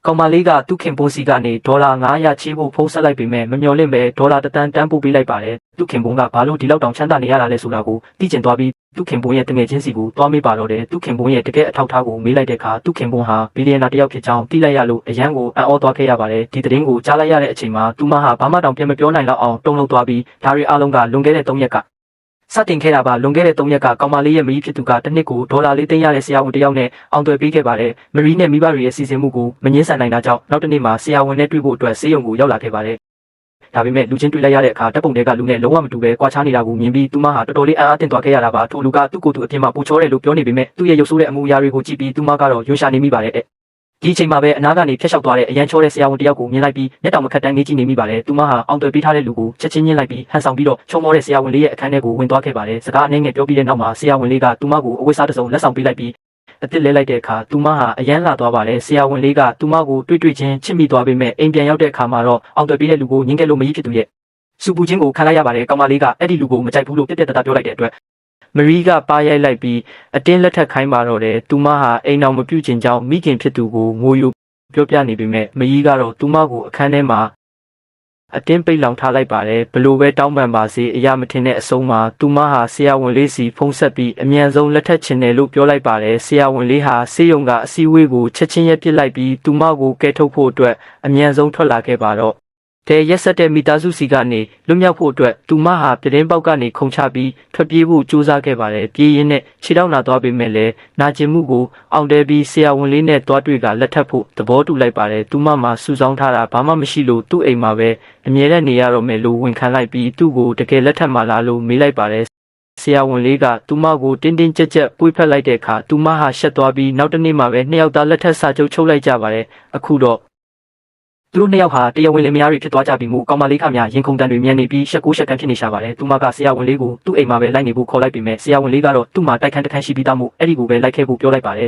ကောင်မလေးကသူ့ခင်ပွန်းစီကနေဒေါ်လာ900ချေးဖို့ဖုန်းဆက်လိုက်ပေမဲ့မမျှော်လင့်ပဲဒေါ်လာ1 တန်းတန်းပို့ပေးလိုက်ပါတယ်သူ့ခင်ပွန်းကဘာလို့ဒီလောက်တောင်ချမ်းသာနေရတာလဲဆိုတာကိုသိကျင်သွားပြီးသူ့ခင်ပွန်းရဲ့တငယ်ချင်းစီကိုတွားမေးပါတော့တယ်သူ့ခင်ပွန်းရဲ့တကယ်အထောက်အထားကိုမေးလိုက်တဲ့အခါသူ့ခင်ပွန်းဟာဘီလီယံနာတစ်ယောက်ဖြစ်ကြောင်းသိလိုက်ရလို့အရန်ကိုအံ့ဩသွားခဲ့ရပါတယ်ဒီသတင်းကိုကြားလိုက်ရတဲ့အချိန်မှာသူမဟာဘာမှတောင်ပြန်မပြောနိုင်တော့အောင်တုန်လှုပ်သွားပြီးဒါရီအားလုံးကလွန်ခဲ့တဲ့3ရက်ကစတင်ခဲ့တာပါလွန်ခဲ့တဲ့3ရက်ကကောင်မလေးရဲ့မိဖြစ်သူကတစ်နှစ်ကိုဒေါ်လာ4 သိန်းရတဲ့ဆရာဝန်တစ်ယောက်နဲ့အောင်သွယ်ပေးခဲ့ပါတယ်မရီနဲ့မိဘတွေရဲ့စီစဉ်မှုကိုမငင်းဆန်နိုင်တာကြောင့်နောက်တစ်နေ့မှာဆရာဝန်နဲ့တွေ့ဖို့အတွက်ဆေးရုံကိုရောက်လာခဲ့ပါတယ်ဒါပေမဲ့လူချင်းတွေ့လိုက်ရတဲ့အခါတပ်ပုံတွေကလူနဲ့လုံးဝမတူပဲကွာခြားနေတာကိုမြင်ပြီးသူမဟာတော်တော်လေးအံ့အားသင့်သွားခဲ့ရတာပါထိုလူကသူ့ကိုယ်သူအပြင်မှာပူချောတယ်လို့ပြောနေပေမဲ့သူ့ရဲ့ရုပ်ဆိုးတဲ့အမူအရာတွေကိုကြည့်ပြီးသူမကတော့ရွှေရှာနေမိပါတယ်ဒီအချိန်မှာပဲအနားကနေဖျက်လျှောက်သွားတဲ့အရန်ချောတဲ့ဆရာဝန်တယောက်ကိုမြင်လိုက်ပြီးမျက်တောင်မခတ်တန်းငေးကြည့်နေမိပါတယ်သူမဟာအောင်သွယ်ပေးထားတဲ့လူကိုချက်ချင်းညှင်းလိုက်ပြီးဟန်ဆောင်ပြီးတော့ချုံမောတဲ့ဆရာဝန်လေးရဲ့အခန်းထဲကိုဝင်သွားခဲ့ပါတယ်စကားအနည်းငယ်ပြောပြီးတဲ့နောက်မှာဆရာဝန်လေးကသူမကိုအဝတ်စားတစ်စုံလက်ဆောင်ပေးလိုက်ပြီးအစ်စ်လဲလိုက်တဲ့အခါသူမဟာအရန်လာသွားပါတယ်ဆရာဝန်လေးကသူမကိုတွေ့ချင်းချစ်မိသွားပေမဲ့အိမ်ပြန်ရောက်တဲ့အခါမှာတော့အောင်သွယ်ပေးတဲ့လူကိုညှင်းခဲ့လို့မရဖြစ်သူရဲ့စူပူချင်းကိုခံလိုက်ရပါတယ်ကောင်မလေးကအဲ့ဒီလူကိုမကြိုက်ဘူးလို့ပြက်ပြက်တတပြောလိုက်တဲ့အတွက်မရီကပါရိုက်လိုက်ပြီးအတင်းလက်ထက်ခိုင်းပါတော့တယ်သူမဟာအိမ်အောင်မပြုတ်ချင်ကြောင်းမိခင်ဖြစ်သူကိုငိုယိုပြောပြနေပေမဲ့မရီကတော့သူမကိုအခန်းထဲမှာအတင်းပိတ်လောင်ထားလိုက်ပါတယ်ဘလို့ပဲတောင်းပန်ပါစေအရာမထင်တဲ့အဆုံးမှာသူမဟာဆရာဝန်လေးစီဖုန်းဆက်ပြီးအမြန်ဆုံးလက်ထက်ချင်တယ်လို့ပြောလိုက်ပါတယ်ဆရာဝန်လေးဟာဆေးရုံကအစည်းအဝေးကိုချက်ချင်းရက်ပစ်လိုက်ပြီးသူမကိုကဲထုတ်ဖို့အတွက်အမြန်ဆုံးထွက်လာခဲ့ပါတော့တဲ့ရက်ဆက်တဲ့မိသားစုစီကနေလွတ်မြောက်ဖို့အတွက်သူမဟာပြတင်းပေါက်ကနေခုန်ချပြီးထွက်ပြေးဖို့ကြိုးစားခဲ့ပါတယ်ပြေးရင်းနဲ့ခြေထောက်နာသွားပေမဲ့လည်းနာကျင်မှုကိုအောင်တဲပြီးဆရာဝန်လေးနဲ့တွားတွေ့ကလက်ထပ်ဖို့သဘောတူလိုက်ပါတယ်သူမမှာစူဆောင်းထားတာဘာမှမရှိလို့သူ့အိမ်မှာပဲအမြဲတမ်းနေရတော့မယ်လို့ဝန်ခံလိုက်ပြီးသူ့ကိုတကယ်လက်ထပ်မှလားလို့မေးလိုက်ပါတယ်ဆရာဝန်လေးကသူမကိုတင်းတင်းကြပ်ကြပ်ပွေးဖက်လိုက်တဲ့အခါသူမဟာရှက်သွားပြီးနောက်တစ်နေ့မှပဲနှစ်ယောက်သားလက်ထပ်စာချုပ်ချုပ်လိုက်ကြပါတယ်အခုတော့သူတို့နှစ်ယောက်ဟာတရားဝင်လင်မယားတွေဖြစ်သွားကြပြီမို့ကောင်မလေးခများရင်ခုန်တန်တွေမြန်နေပြီးရှက်ကိုရှက်ကန်ဖြစ်နေရှာပါတယ်သူမကဆရာဝန်လေးကိုသူ့အိမ်မှာပဲလိုက်နေဖို့ခေါ်လိုက်ပေမဲ့ဆရာဝန်လေးကတော့သူ့မှာတိုက်ခန်းတစ်ခန်းရှိပြီးသားမို့အဲ့ဒီကိုပဲလိုက်ခဲ့ဖို့ပြောလိုက်ပါတယ်